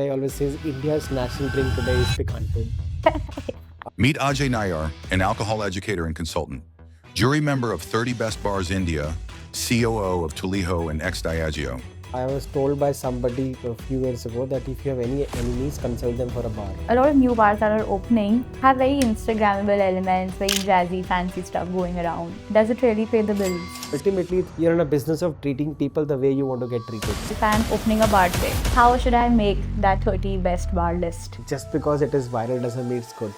I always says India's national drink today is picante. Meet Ajay Nayyar, an alcohol educator and consultant, jury member of 30 Best Bars India, COO of Tulleeho and ex-Diageo. I was told by somebody a few years ago that if you have any enemies, consult them for a bar. A lot of new bars that are opening have very Instagrammable elements, very jazzy, fancy stuff going around. Does it really pay the bills? Ultimately, you're in a business of treating people the way you want to get treated. If I'm opening a bar today, how should I make that 30 best bar list? Just because it is viral doesn't mean it's good.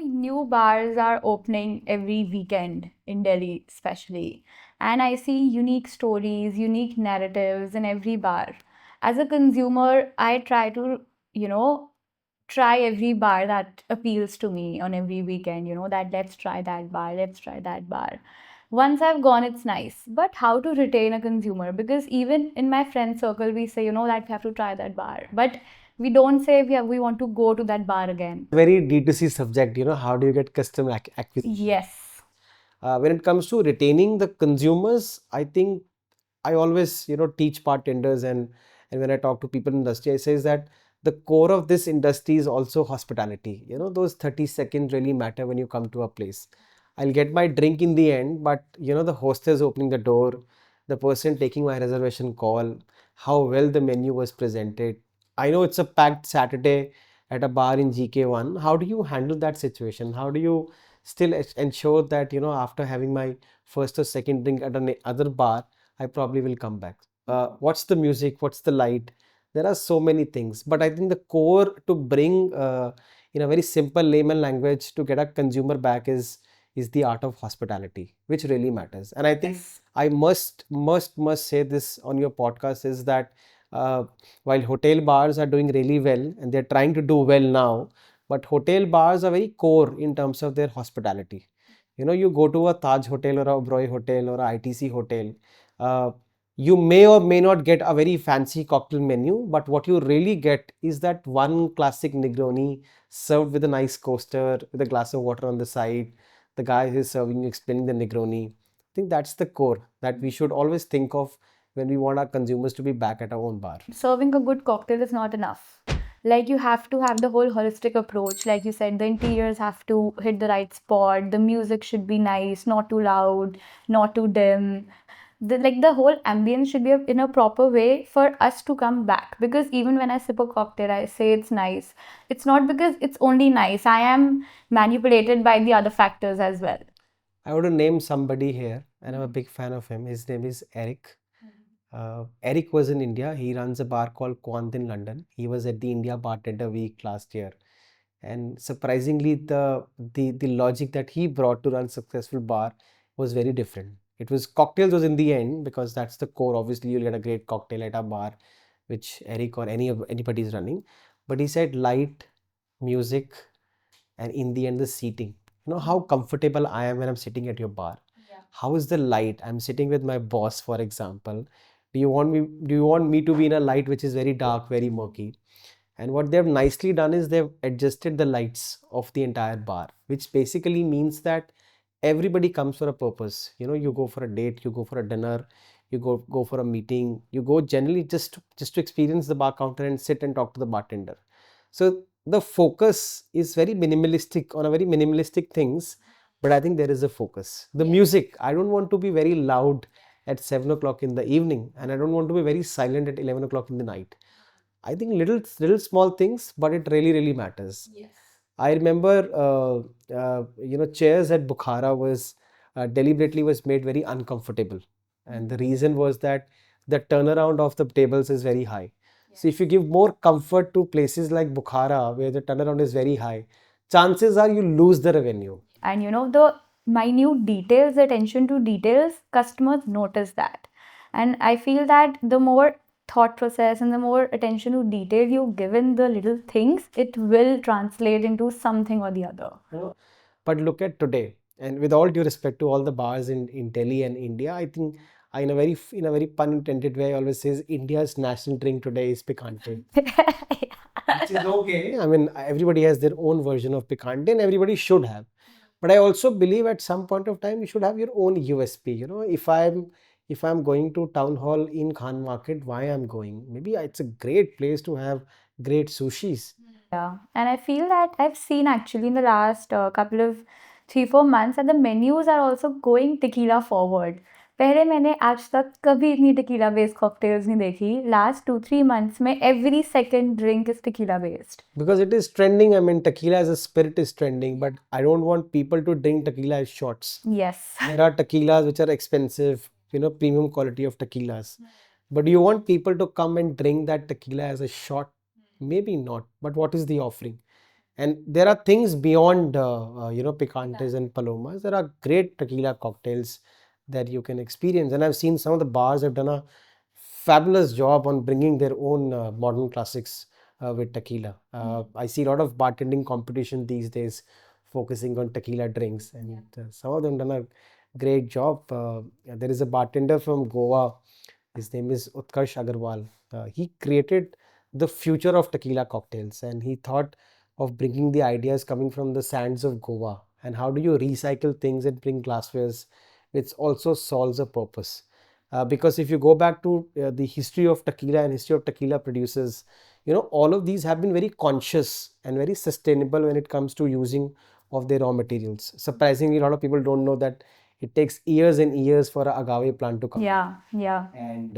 New bars are opening every weekend in Delhi, especially. And I see unique stories, unique narratives in every bar. As a consumer, I try to, try every bar that appeals to me on every weekend, that let's try that bar, let's try that bar. Once I've gone, it's nice. But how to retain a consumer? Because even in my friend circle, we say, that we have to try that bar. But we don't say we want to go to that bar again. Very D2C subject, how do you get customer acquisition? Yes. When it comes to retaining the consumers, I think I always, teach bartenders and when I talk to people in the industry, I say is that the core of this industry is also hospitality. Those 30 seconds really matter when you come to a place. I'll get my drink in the end, but the hostess opening the door, the person taking my reservation call, how well the menu was presented. I know it's a packed Saturday at a bar in GK1. How do you handle that situation? How do you still ensure that, after having my first or second drink at another bar, I probably will come back? What's the music? What's the light? There are so many things, but I think the core to bring in a very simple layman language to get a consumer back is the art of hospitality, which really matters. And I think I must say this on your podcast is that while hotel bars are doing really well and they're trying to do well now, but hotel bars are very core in terms of their hospitality. You go to a Taj hotel or a Oberoi hotel or a ITC hotel, you may or may not get a very fancy cocktail menu, but what you really get is that one classic Negroni served with a nice coaster with a glass of water on the side. The guy who is serving you explaining the Negroni. I think that's the core that we should always think of when we want our consumers to be back at our own bar. Serving a good cocktail is not enough. Like, you have to have the whole holistic approach. Like you said, the interiors have to hit the right spot. The music should be nice, not too loud, not too dim. The whole ambience should be in a proper way for us to come back. Because even when I sip a cocktail, I say it's nice. It's not because it's only nice. I am manipulated by the other factors as well. I want to name somebody here, and I'm a big fan of him. His name is Eric. Eric was in India. He runs a bar called Quant in London. He was at the India Bartender Week last year. And surprisingly, the logic that he brought to run a successful bar was very different. It was cocktails was in the end, because that's the core. Obviously, you'll get a great cocktail at a bar, which Eric or anybody is running. But he said light, music, and in the end, the seating. How comfortable I am when I'm sitting at your bar. How is the light? I'm sitting with my boss, for example. Do you want me to be in a light which is very dark, very murky? And what they've nicely done is they've adjusted the lights of the entire bar, which basically means that everybody comes for a purpose. You go for a date, you go for a dinner, you go for a meeting, you go generally just to experience the bar counter and sit and talk to the bartender. So the focus is very minimalistic on a very minimalistic things, but I think there is a focus. The music, I don't want to be very loud at 7 o'clock in the evening, and I don't want to be very silent at 11 o'clock in the night. I think little small things, but it really matters. Yes. I remember, chairs at Bukhara was deliberately was made very uncomfortable, and the reason was that the turnaround of the tables is very high. So if you give more comfort to places like Bukhara, where the turnaround is very high, chances are you lose the revenue. And the minute details, the attention to details, customers notice that. And I feel that the more thought process and the more attention to detail you give in the little things, it will translate into something or the other. But look at today, and with all due respect to all the bars in Delhi and India, I think in a very pun intended way, I always says India's national drink today is picante. Which is okay. I mean, everybody has their own version of picante, and everybody should have. But I also believe at some point of time you should have your own USP. if I'm going to town hall in Khan Market, why I'm going? Maybe it's a great place to have great sushis. Yeah, and I feel that I've seen actually in the last couple of 3-4 months that the menus are also going tequila forward. पहले मैंने आज तक कभी इतनी tequila based cocktails नहीं देखी. Last 2-3 months में every second drink is tequila based. Because it is trending. I mean, tequila as a spirit is trending, but I don't want people to drink tequila as shots. Yes. There are tequilas which are expensive, premium quality of tequilas. But do you want people to come and drink that tequila as a shot? Maybe not. But what is the offering? And there are things beyond, picantes and palomas. There are great tequila cocktails that you can experience. And I've seen some of the bars have done a fabulous job on bringing their own modern classics with tequila. I see a lot of bartending competition these days focusing on tequila drinks, and some of them done a great job. There is a bartender from Goa. His name is Utkarsh Agarwal. He created the future of tequila cocktails, and he thought of bringing the ideas coming from the sands of Goa, and how do you recycle things and bring glasswares, which also solves a purpose. Because if you go back to the history of tequila and history of tequila producers, all of these have been very conscious and very sustainable when it comes to using of their raw materials. Surprisingly, a lot of people don't know that it takes years and years for an agave plant to come. Yeah, yeah. And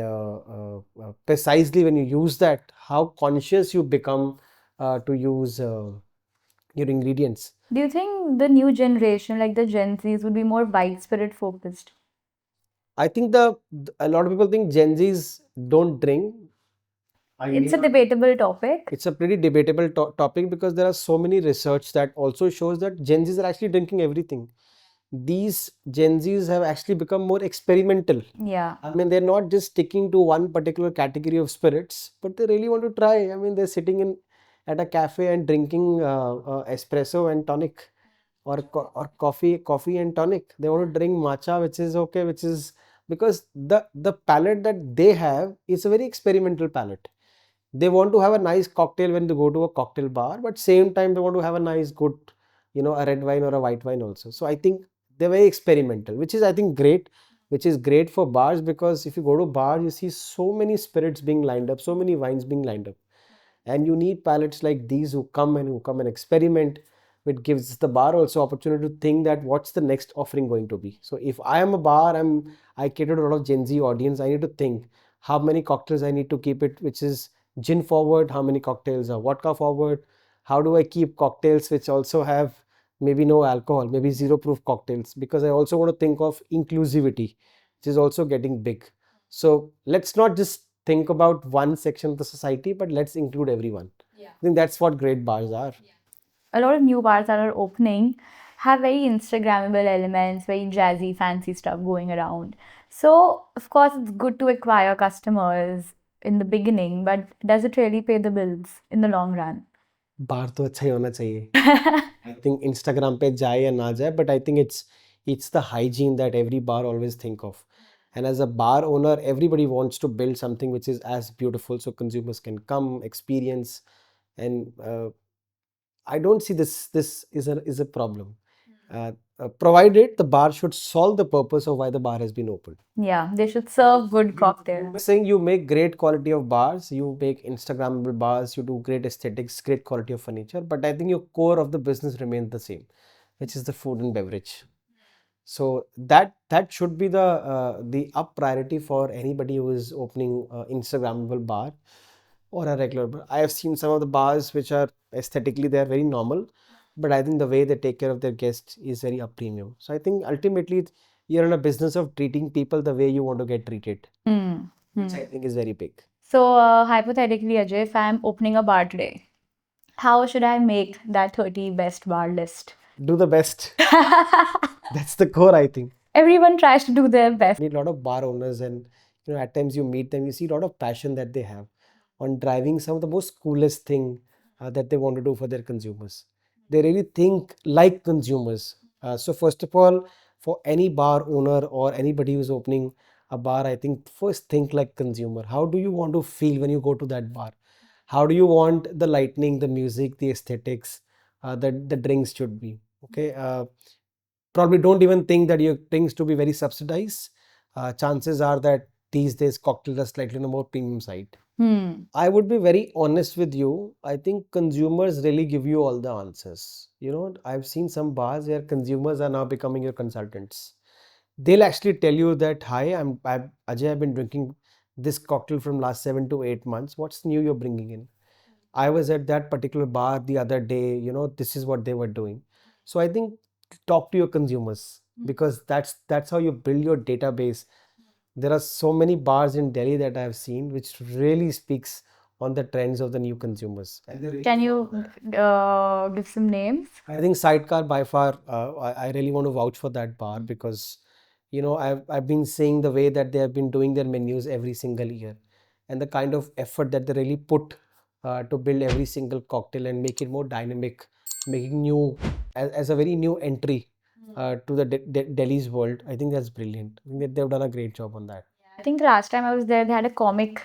precisely when you use that, how conscious you become to use your ingredients. Do you think the new generation, like the Gen Zs, would be more white spirit focused? I think a lot of people think Gen Zs don't drink. It's a debatable topic. It's a pretty debatable topic because there are so many research that also shows that Gen Zs are actually drinking everything. These Gen Zs have actually become more experimental. Yeah. I mean, they're not just sticking to one particular category of spirits, but they really want to try. I mean, they're sitting in at a cafe and drinking espresso and tonic, or coffee and tonic. They want to drink matcha, which is okay, which is because the palate that they have is a very experimental palate. They want to have a nice cocktail when they go to a cocktail bar, but same time they want to have a nice good, a red wine or a white wine also. So I think they're very experimental, which is I think great, which is great for bars, because if you go to bars, you see so many spirits being lined up, so many wines being lined up, and you need palettes like these who come and experiment, which gives the bar also opportunity to think that what's the next offering going to be. So if I am a bar, I cater to a lot of Gen Z audience. I need to think how many cocktails I need to keep it, which is gin forward, how many cocktails are vodka forward, how do I keep cocktails which also have maybe no alcohol, maybe zero proof cocktails, because I also want to think of inclusivity, which is also getting big. So let's not just think about one section of the society, but let's include everyone. I think that's what great bars are. A lot of new bars that are opening have very Instagrammable elements, very jazzy, fancy stuff going around. So, of course, it's good to acquire customers in the beginning, but does it really pay the bills in the long run? बार तो अच्छा ही होना चाहिए. I think Instagram पे जाए या ना जाए, but I think it's the hygiene that every bar always think of. And as a bar owner, everybody wants to build something which is as beautiful so consumers can come, experience, and I don't see this is a problem. Provided the bar should solve the purpose of why the bar has been opened. Yeah, they should serve good cocktails. Saying you make great quality of bars, you make Instagrammable bars, you do great aesthetics, great quality of furniture, but I think your core of the business remains the same, which is the food and beverage. So that should be the up priority for anybody who is opening Instagrammable bar or a regular bar. I have seen some of the bars which are aesthetically they are very normal, but I think the way they take care of their guests is very up premium. So I think ultimately you're in a business of treating people the way you want to get treated, which I think is very big. So, hypothetically, Ajay, if I'm opening a bar today, how should I make that 30 best bar list? Do the best. That's the core, I think. Everyone tries to do their best. Meet a lot of bar owners, and at times you meet them, you see a lot of passion that they have on driving some of the most coolest thing that they want to do for their consumers. They really think like consumers. So first of all, for any bar owner or anybody who's opening a bar, I think first think like consumer. How do you want to feel when you go to that bar? How do you want the lighting, the music, the aesthetics, that the drinks should be? Okay. Probably don't even think that your drinks to be very subsidized. chances are that these days cocktails are slightly on the more premium side. Hmm. I would be very honest with you. I think consumers really give you all the answers. I've seen some bars where consumers are now becoming your consultants. They'll actually tell you that, hi, I'm Ajay, I've been drinking this cocktail from last 7 to 8 months. What's new you're bringing in? I was at that particular bar the other day, this is what they were doing. So I think talk to your consumers, because that's how you build your database. There are so many bars in Delhi that I've seen which really speaks on the trends of the new consumers. And they really Can follow you that. give some names? I think Sidecar by far, I really want to vouch for that bar, because I've been seeing the way that they have been doing their menus every single year, and the kind of effort that they really put to build every single cocktail and make it more dynamic, making new as a very new entry to the Delhi's world. I think that's brilliant. I think that they've done a great job on that. I think the last time I was there, they had a comic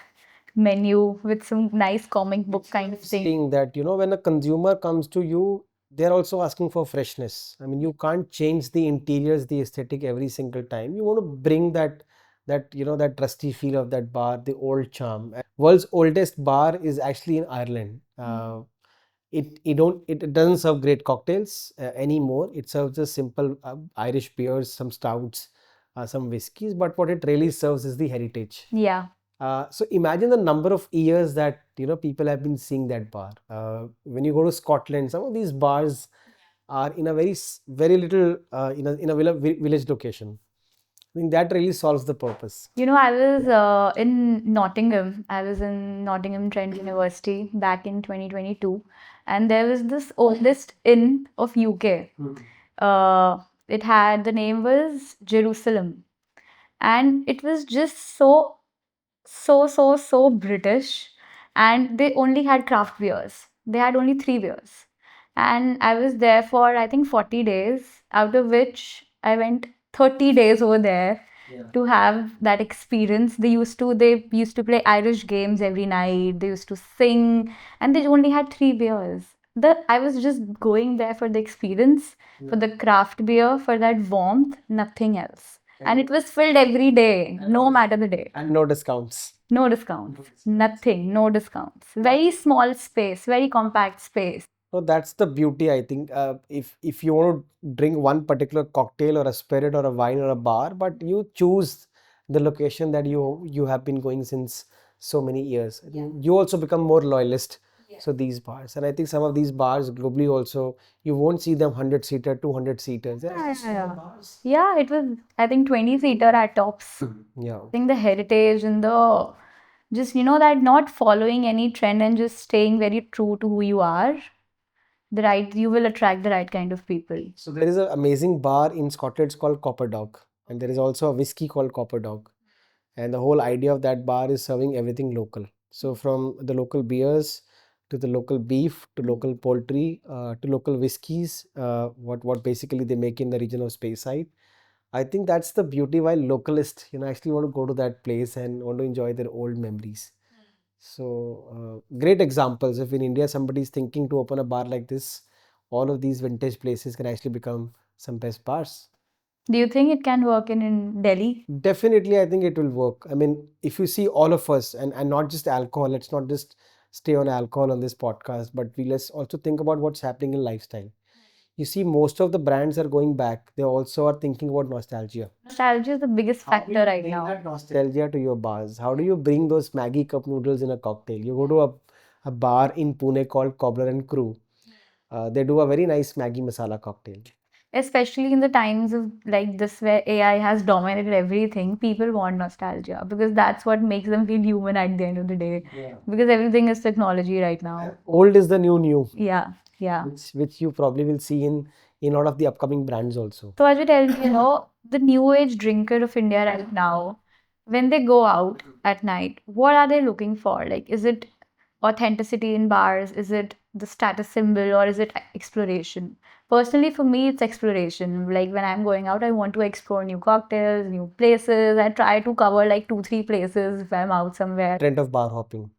menu with some nice comic book kind of thing. Saying that when a consumer comes to you, they're also asking for freshness. I mean, you can't change the interiors, the aesthetic every single time. You want to bring that rusty feel of that bar, the old charm. World's oldest bar is actually in Ireland. It doesn't serve great cocktails anymore. It serves just simple Irish beers, some stouts, some whiskeys, but what it really serves is the heritage. Yeah. So imagine the number of years that people have been seeing that bar. When you go to Scotland, some of these bars are in a very little in a village location. I think that really solves the purpose. I was in Nottingham. I was in Nottingham Trent University back in 2022, and there was this oldest inn of UK. The name was Jerusalem, and it was just so British, and they only had craft beers. They had only three beers. And I was there for, I think, 40 days, out of which I went 30 days over there to have that experience. They used to play Irish games every night. They used to sing, and they only had three beers. I was just going there for the experience, for the craft beer, for that warmth, nothing else. And it was filled every day, no matter the day. And no discounts. No discounts. Nothing. No discounts. Very small space, very compact space. So that's the beauty, I think. If you want to drink one particular cocktail or a spirit or a wine or a bar, but you choose the location that you have been going since so many years, I think you also become more loyalist. So these bars, and I think some of these bars globally also, you won't see them 100-seater, 200-seaters. Yeah, it was, I think, 20-seater at tops. Yeah. I think the heritage and the just, that not following any trend and just staying very true to who you are, you will attract the right kind of people. So there is an amazing bar in Scotland, it's called Copper Dog, and there is also a whiskey called Copper Dog. And the whole idea of that bar is serving everything local. So from the local beers to the local beef to local poultry to local whiskeys, what basically they make in the region of Speyside. I think that's the beauty, while localists actually want to go to that place and want to enjoy their old memories. So great examples. If in India somebody is thinking to open a bar like this, all of these vintage places can actually become some best bars. Do you think it can work in Delhi? Definitely, I think it will work. I mean, if you see all of us, and not just alcohol, let's not just stay on alcohol on this podcast, but let's also think about what's happening in lifestyle. You see, most of the brands are going back. They also are thinking about nostalgia. Nostalgia is the biggest How do factor you right bring now. that nostalgia to your bars? How do you bring those Maggie cup noodles in a cocktail? You go to a bar in Pune called Cobbler and Crew. They do a very nice Maggie masala cocktail. Especially in the times of like this where AI has dominated everything, people want nostalgia because that's what makes them feel human at the end of the day. Yeah. Because everything is technology right now. Old is the new, Yeah, yeah. which you probably will see in a lot of the upcoming brands also. So as we tell the new age drinker of India right now, when they go out at night, what are they looking for? Like, is it authenticity in bars? Is it the status symbol or is it exploration? Personally, for me, it's exploration. Like when I'm going out, I want to explore new cocktails, new places. I try to cover like 2, 3 places if I'm out somewhere. Trend of bar hopping.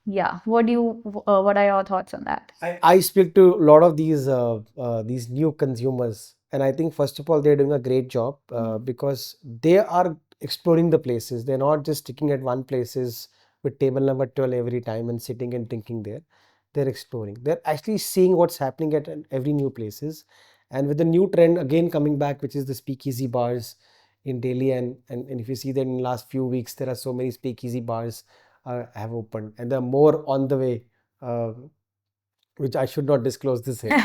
Yeah. What are your thoughts on that? I speak to a lot of these new consumers, and I think first of all they're doing a great job because they are exploring the places. They're not just sticking at one places with table number 12 every time and sitting and drinking there. They're exploring. They're actually seeing what's happening at every new places. And with the new trend again coming back, which is the speakeasy bars in Delhi, and if you see that in the last few weeks, there are so many speakeasy bars have opened, and there are more on the way, uh, which I should not disclose this here.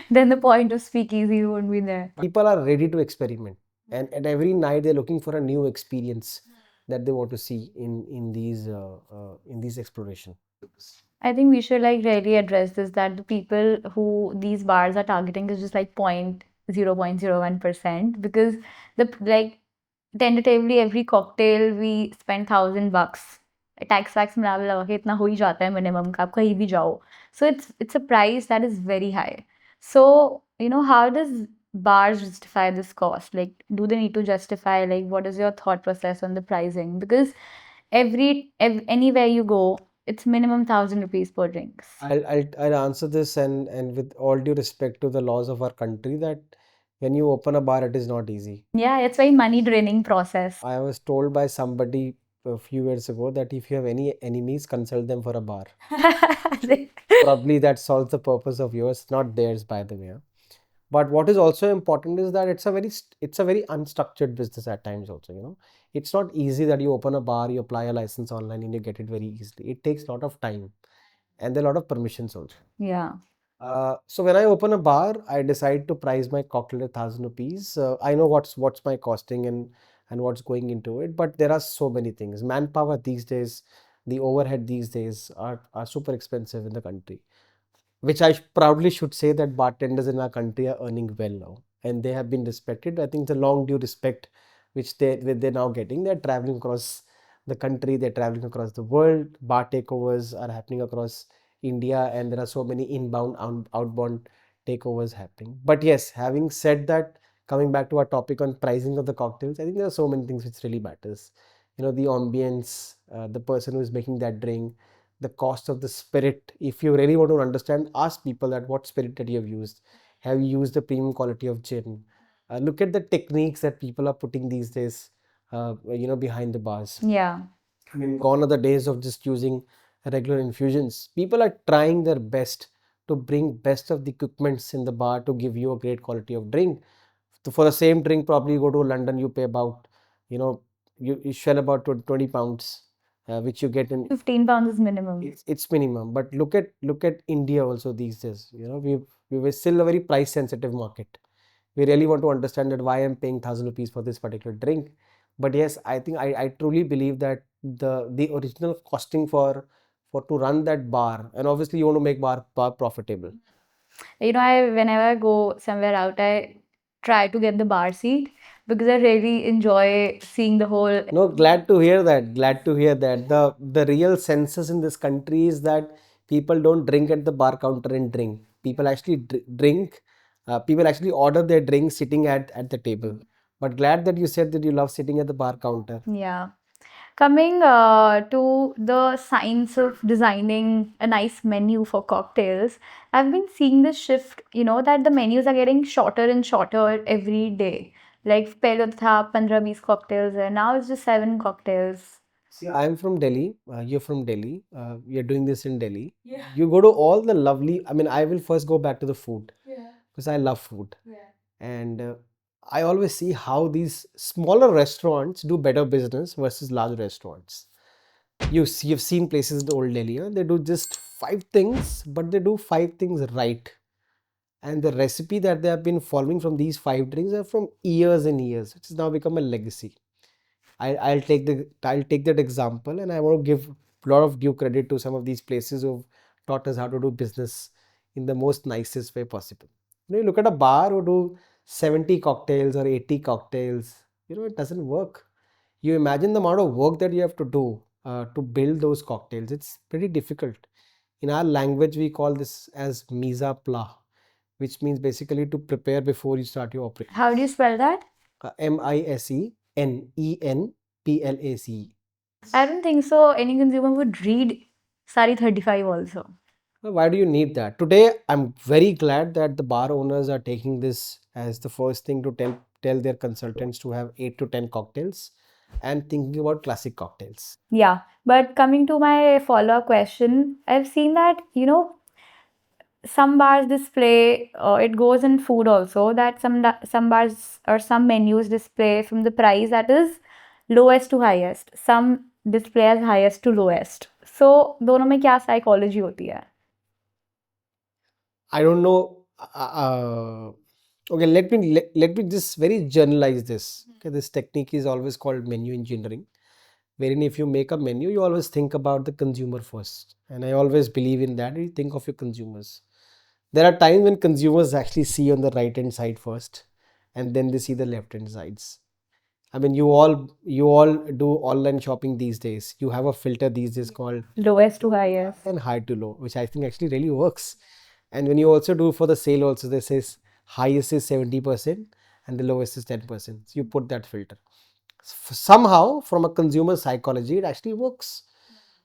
Then the point of speakeasy won't be there. People are ready to experiment, and every night they're looking for a new experience that they want to see in these exploration. I think we should like really address this that the people who these bars are targeting is just like 0.01%, because the like tentatively every cocktail we spend $1,000. Tax wax मिला लगा के इतना हो ही जाता है minimum का आप कहीं भी जाओ. So it's a price that is very high. So how does bars justify this cost? Like, do they need to justify, like, what is your thought process on the pricing? Because anywhere you go, it's minimum 1,000 rupees per drinks. I'll answer this, and with all due respect to the laws of our country, that when you open a bar, it is not easy. Yeah, it's very money draining process. I was told by somebody a few years ago that if you have any enemies, consult them for a bar. Probably that solves the purpose of yours, not theirs, by the way. But what is also important is that it's a very unstructured business at times also, It's not easy that you open a bar, you apply a license online and you get it very easily. It takes a lot of time, and there are a lot of permissions also. Yeah. So when I open a bar, I decide to price my cocktail at 1,000 rupees. I know what's my costing and what's going into it, but there are so many things. Manpower these days, the overhead these days are super expensive in the country, which I proudly should say that bartenders in our country are earning well now, and they have been respected. I think the long due respect which they're now getting. They're traveling across the country, they're traveling across the world. Bar takeovers are happening across India, and there are so many inbound, outbound takeovers happening. But yes, having said that, coming back to our topic on pricing of the cocktails, I think there are so many things which really matters. The ambience, the person who is making that drink, the cost of the spirit. If you really want to understand, ask people that what spirit that you have used. Have you used the premium quality of gin? Look at the techniques that people are putting these days, behind the bars. Yeah. I mean, gone are the days of just using regular infusions. People are trying their best to bring best of the equipments in the bar to give you a great quality of drink. So for the same drink, probably you go to London, you pay about, you shell about 20 pounds, which you get in 15 pounds is minimum. it's minimum. But look at India also these days. We were still a very price sensitive market. We really want to understand that why I'm paying 1,000 rupees for this particular drink. But yes, I think I truly believe that the original costing for to run that bar, and obviously you want to make bar profitable. Whenever I go somewhere out, I try to get the bar seat because I really enjoy seeing the whole. No, glad to hear that. Glad to hear that. The real census in this country is that people don't drink at the bar counter and drink. People actually drink. People actually order their drinks sitting at the table. But glad that you said that you love sitting at the bar counter. Yeah. Coming to the science of designing a nice menu for cocktails, I've been seeing this shift, that the menus are getting shorter and shorter every day. Like, पहले तो था 15-20 cocktails, and now it's just 7 cocktails. See, I'm from Delhi. You're from Delhi. We are doing this in Delhi. Yeah. You go to all the lovely. I mean, I will first go back to the food. Yeah. Because I love food. Yeah. And I always see how these smaller restaurants do better business versus large restaurants. You've seen places in Old Delhi. They do just 5 things, but they do 5 things right. And the recipe that they have been following from these 5 drinks are from years and years, which has now become a legacy. I'll take that example, and I want to give a lot of due credit to some of these places who've taught us how to do business in the most nicest way possible. You look at a bar who do 70 cocktails or 80 cocktails, it doesn't work. You imagine the amount of work that you have to do to build those cocktails. It's pretty difficult. In our language, we call this as mise à plat, which means basically to prepare before you start your operation. How do you spell that? MISENENPLACE. I don't think so. Any consumer would read Sari 35 also. Why do you need that? Today, I'm very glad that the bar owners are taking this as the first thing to tell their consultants to have 8 to 10 cocktails. and thinking about classic cocktails. Yeah, but coming to my follow-up question, I've seen that, some bars display, it goes in food also, that some bars or some menus display from the price that is lowest to highest. Some display as highest to lowest. So दोनों में क्या psychology होती है? I don't know. Okay, let me just very generalize this. Okay, this technique is always called menu engineering, wherein if you make a menu, you always think about the consumer first. And I always believe in that. You think of your consumers. There are times when consumers actually see on the right hand side first, and then they see the left hand sides. I mean, you all do online shopping these days. You have a filter these days called Lowest to highest. and high to low, which I think actually really works. And when you also do for the sale also, this says highest is 70% and the lowest is 10%. So you put that filter. Somehow from a consumer psychology, it actually works.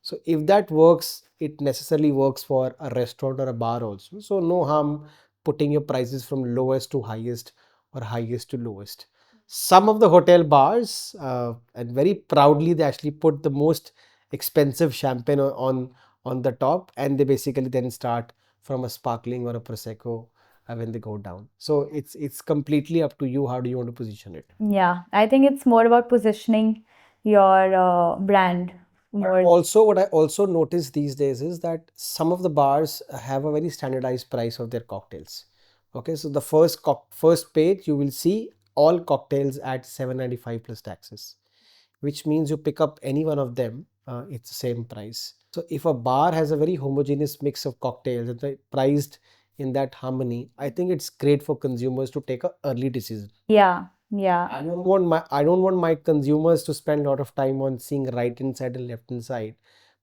So if that works, it necessarily works for a restaurant or a bar also. So no harm putting your prices from lowest to highest or highest to lowest. Some of the hotel bars, and very proudly, they actually put the most expensive champagne on the top, and they basically then start from a sparkling or a prosecco when they go down. So it's completely up to you. How do you want to position it? Yeah, I think it's more about positioning your brand more. Also, what I also notice these days is that some of the bars have a very standardized price of their cocktails. Okay, so the first page you will see all cocktails at 7.95 plus taxes, which means you pick up any one of them, it's the same price. So if a bar has a very homogeneous mix of cocktails and they're priced in that harmony, I think it's great for consumers to take a early decision. Yeah, yeah. I don't want my consumers to spend a lot of time on seeing right hand side and left hand side.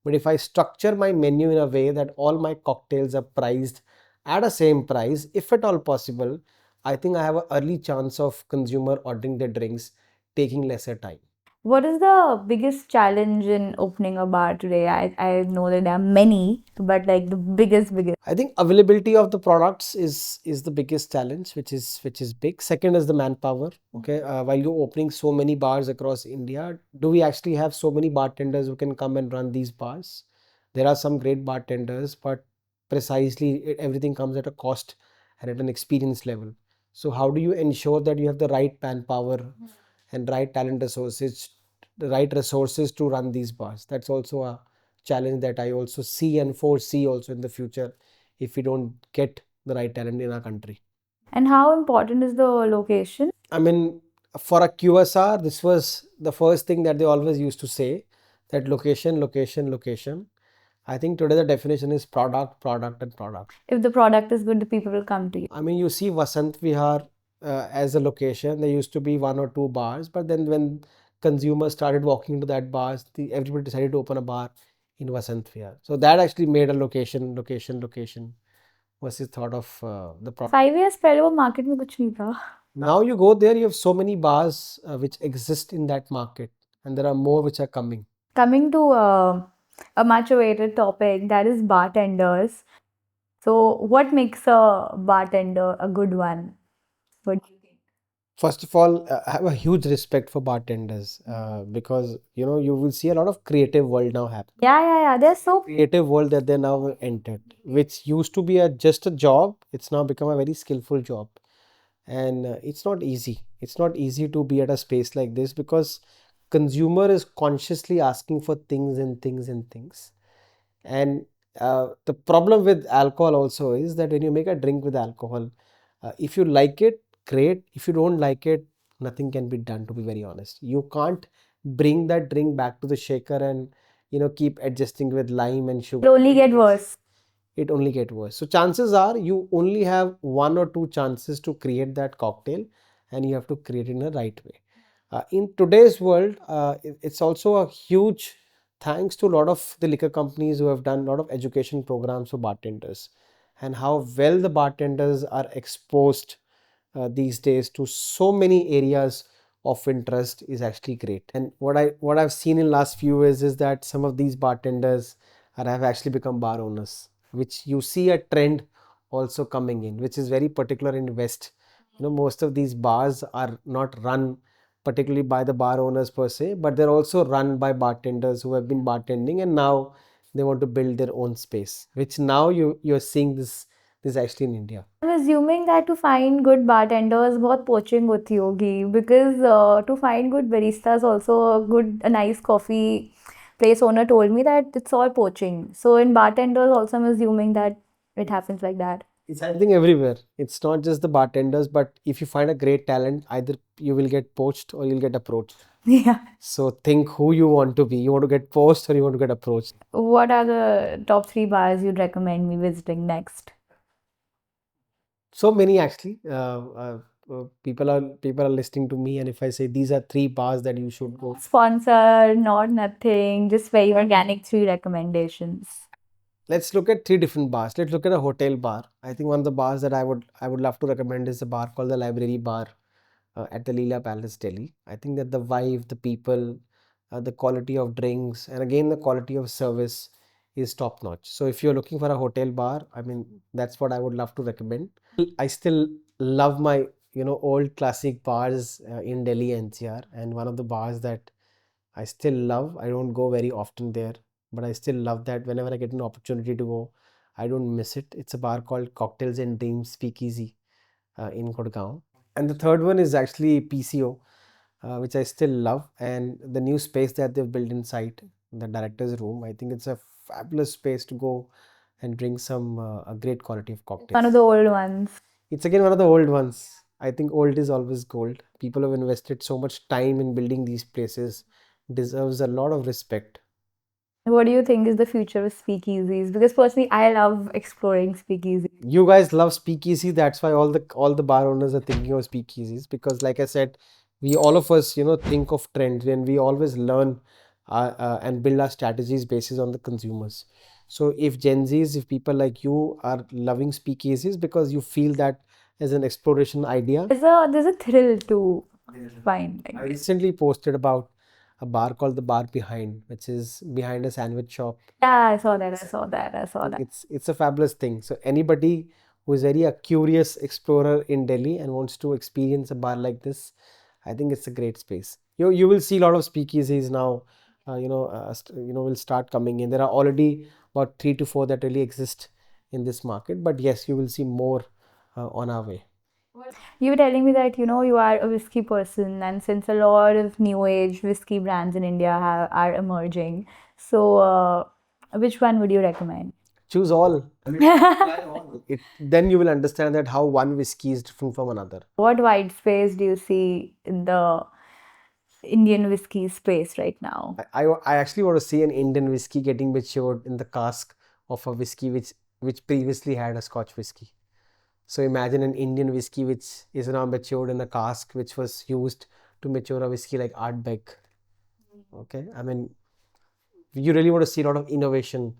But if I structure my menu in a way that all my cocktails are priced at a same price, if at all possible, I think I have an early chance of consumer ordering their drinks, taking lesser time. What is the biggest challenge in opening a bar today? I know that there are many, but like the biggest. I think availability of the products is the biggest challenge, which is big. Second is the manpower. Okay, while you're opening so many bars across India, do we actually have so many bartenders who can come and run these bars? There are some great bartenders, but precisely everything comes at a cost and at an experience level. So how do you ensure that you have the right manpower and right talent resources, the right resources to run these bars? That's also a challenge that I also see and foresee also in the future if we don't get the right talent in our country. And how important is the location? I mean, for a QSR, this was the first thing that they always used to say, that location, location, location. I think today the definition is product, product, and product. If the product is good, the people will come to you. I mean, you see Vasant Vihar as a location. There used to be one or two bars, but then when consumers started walking into that bars, everybody decided to open a bar in Vasant Vihar. So that actually made a location, location, location versus thought of the product. 5 years पहले वो market में कुछ नहीं था. Now you go there, you have so many bars which exist in that market, and there are more which are coming. Coming to a much awaited topic, that is bartenders. So what makes a bartender a good one? What do you think? First of all, I have a huge respect for bartenders because you will see a lot of creative world now happen. Yeah. They're so Creative world that they now entered, which used to be just a job, it's now become a very skillful job, and it's not easy. It's not easy to be at a space like this because consumer is consciously asking for things and things and things. And the problem with alcohol also is that when you make a drink with alcohol, if you like it, great. If you don't like it, nothing can be done, to be very honest. You can't bring that drink back to the shaker and keep adjusting with lime and sugar. it'll only get worse. It only get worse. So chances are you only have one or two chances to create that cocktail, and you have to create it in a right way. In today's world, it's also a huge thanks to a lot of the liquor companies who have done a lot of education programs for bartenders, and how well the bartenders are exposed these days to so many areas of interest is actually great. And what I've seen in last few years is that some of these bartenders have actually become bar owners, which you see a trend also coming in, which is very particular in West. Most of these bars are not run particularly by the bar owners per se, but they're also run by bartenders who have been bartending and now they want to build their own space, which now you're seeing this actually in India. I'm assuming that to find good bartenders, बहुत poaching होती होगी because to find good baristas also a nice coffee place owner told me that it's all poaching. So in bartenders also I'm assuming that it happens like that. It's happening everywhere. It's not just the bartenders, but if you find a great talent, either you will get poached or you'll get approached. Yeah. So think who you want to be. You want to get poached or you want to get approached. What are the top 3 bars you'd recommend me visiting next? So many actually. People are listening to me, and if I say these are 3 bars that you should go. Sponsor, not nothing, just very organic 3 recommendations. Let's look at 3 different bars. Let's look at a hotel bar. I think one of the bars that I would love to recommend is a bar called the Library Bar at the Leela Palace, Delhi. I think that the vibe, the people, the quality of drinks, and again the quality of service is top notch. So if you're looking for a hotel bar, I mean that's what I would love to recommend. I still love my old classic bars in Delhi NCR, and one of the bars that I still love. I don't go very often there, but I still love that whenever I get an opportunity to go, I don't miss it. It's a bar called Cocktails and Dreams Speakeasy in Gurgaon. And the third one is actually PCO, which I still love. And the new space that they've built inside the director's room, I think it's a fabulous space to go and drink some a great quality of cocktails. One of the old ones. It's again one of the old ones. I think old is always gold. People have invested so much time in building these places, deserves a lot of respect. What do you think is the future of speakeasies? Because personally, I love exploring speakeasies. You guys love speakeasy, that's why all the bar owners are thinking of speakeasies, because like I said, we all of us think of trends and we always learn and build our strategies basis on the consumers. So if Gen Z's, if people like you are loving speakeasies because you feel that as an exploration idea. There's a thrill to finding. I recently posted about a bar called the Bar Behind, which is behind a sandwich shop. Yeah, I saw that. I saw that. I saw that. It's a fabulous thing. So anybody who is very a curious explorer in Delhi and wants to experience a bar like this, I think it's a great space. You will see a lot of speakeasies now. Will start coming in. There are already about 3 to 4 that really exist in this market, but yes, you will see more on our way. You were telling me that you are a whiskey person, and since a lot of new age whiskey brands in India are emerging, so which one would you recommend? Choose all. I mean, try all. Then you will understand that how one whiskey is different from another. What white space do you see in the Indian whiskey space right now? I actually want to see an Indian whiskey getting matured in the cask of a whiskey which previously had a Scotch whiskey. So imagine an Indian whiskey which is now matured in a cask which was used to mature a whiskey like Ardbeg. Okay, I mean, you really want to see a lot of innovation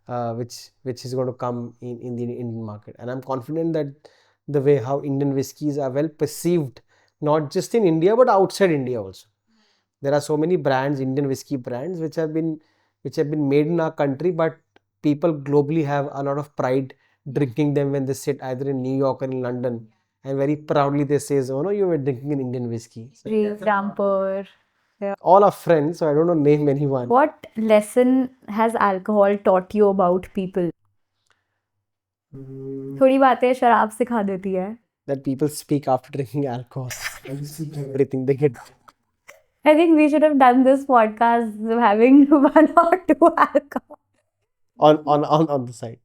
which is going to come in the Indian market, and I'm confident that the way how Indian whiskeys are well perceived, not just in India but outside India also. There are so many brands, Indian whiskey brands, which have been made in our country, but people globally have a lot of pride drinking them when they sit either in New York or in London, and very proudly they say, "Oh no, you were drinking an Indian whiskey." So Damper. Yeah. all are friends, so I don't know name anyone. What lesson has alcohol taught you about people? थोड़ी बातें शराब सिखा देती है. That people speak after drinking alcohol and you see everything they get. I think we should have done this podcast having 1 or 2 alcohol. on the side.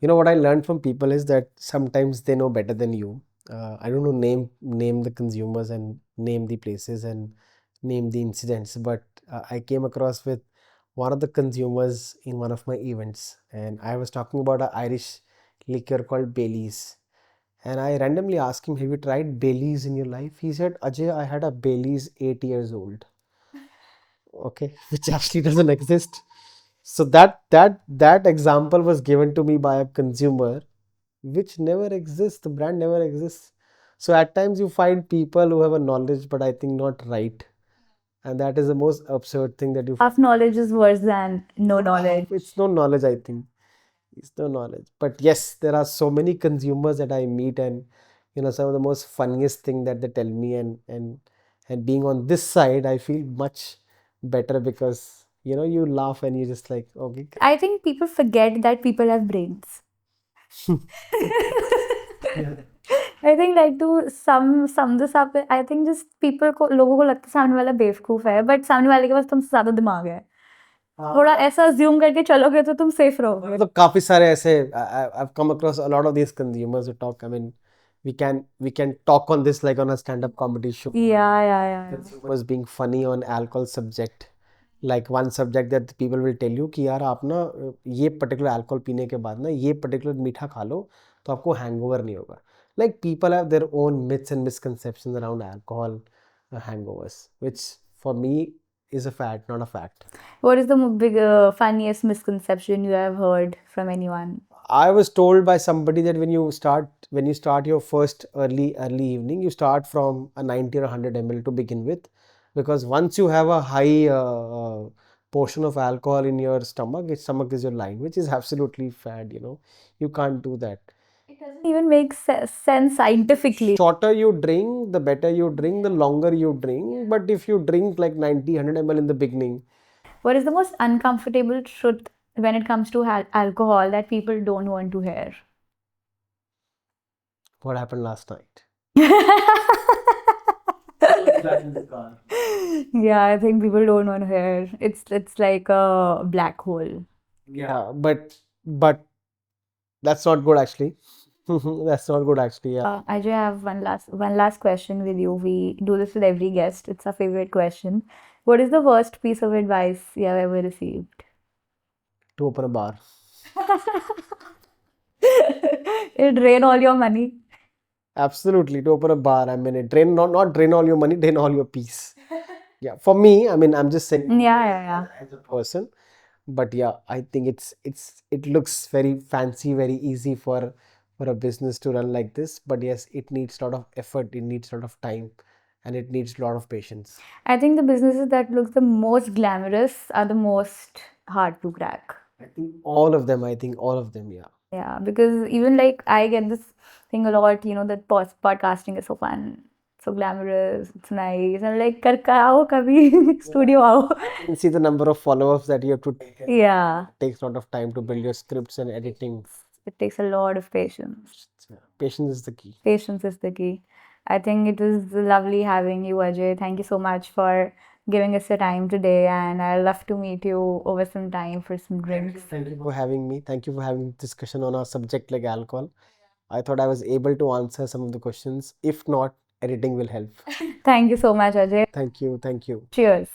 What I learned from people is that sometimes they know better than you. I don't know name the consumers and name the places and name the incidents, but I came across with one of the consumers in one of my events, and I was talking about an Irish liquor called Baileys. And I randomly asked him, "Have you tried Baileys in your life?" He said, "Ajay, I had a Baileys 8 years old." Okay, which actually doesn't exist. So that example was given to me by a consumer, which never exists. The brand never exists. So at times you find people who have a knowledge, but I think not right. And that is the most absurd thing that you Half knowledge is worse than no knowledge. It's no knowledge, I think. It's no knowledge. But yes, there are so many consumers that I meet, and some of the most funniest thing that they tell me, and And being on this side, I feel much better because you laugh and you just like, okay. I think people forget that people have brains. I think like to sum this up, I think just लोगों को लगता है सामने वाला बेवकूफ है, but सामने वाले के पास तुमसे ज्यादा दिमाग है. थोड़ा ऐसा assume करके चलोगे तो तुम safe रहोगे. मतलब काफी सारे ऐसे I've come across a lot of these consumers who talk. I mean, we can talk on this like on a stand-up comedy show. Yeah. Consumers being funny on alcohol subject. Like one subject that people will tell you कि यार आप ना ये particular alcohol पीने के बाद ना ये particular मीठा खा लो तो आपको hangover नहीं होगा. Like people have their own myths and misconceptions around alcohol hangovers, which for me is a fact, not a fact. What is the funniest misconception you have heard from anyone? I was told by somebody that when you start your first early evening, you start from a 90 or 100 ml to begin with, because once you have a high portion of alcohol in your stomach, your stomach is your line, which is absolutely fad. You can't do that. It doesn't even make sense scientifically. Shorter you drink, the better you drink, the longer you drink. But if you drink like 90, 100 ml in the beginning. What is the most uncomfortable truth when it comes to alcohol that people don't want to hear? What happened last night? Yeah, I think people don't want to hear. It's like a black hole. Yeah, but that's not good actually. That's not good actually. Yeah. Ajay, I have one last question with you. We do this with every guest. It's our favorite question. What is the worst piece of advice you have ever received? To open a bar. It drain all your money. Absolutely, to open a bar. I mean, it drain not drain all your money, drain all your peace. Yeah, for me, I mean, I'm just saying Yeah. as a person, but yeah, I think it looks very fancy, very easy for a business to run like this. But yes, it needs a lot of effort, it needs a lot of time, and it needs a lot of patience. I think the businesses that look the most glamorous are the most hard to crack. I think all of them. Yeah. Yeah, because even like I get this thing a lot, that podcasting is so fun, so glamorous, it's nice. I'm like, kar आओ कभी studio आओ. You can see the number of followers that you have to take. Yeah, It takes a lot of time to build your scripts and editing. it takes a lot of patience. Patience is the key. Patience is the key. I think it was lovely having you, Ajay. Thank you so much for giving us your time today, and I'd love to meet you over some time for some drinks. Thank you for having me. Thank you for having discussion on a subject like alcohol. I thought I was able to answer some of the questions. If not, editing will help. Thank you so much, Ajay. Thank you. Thank you. Cheers.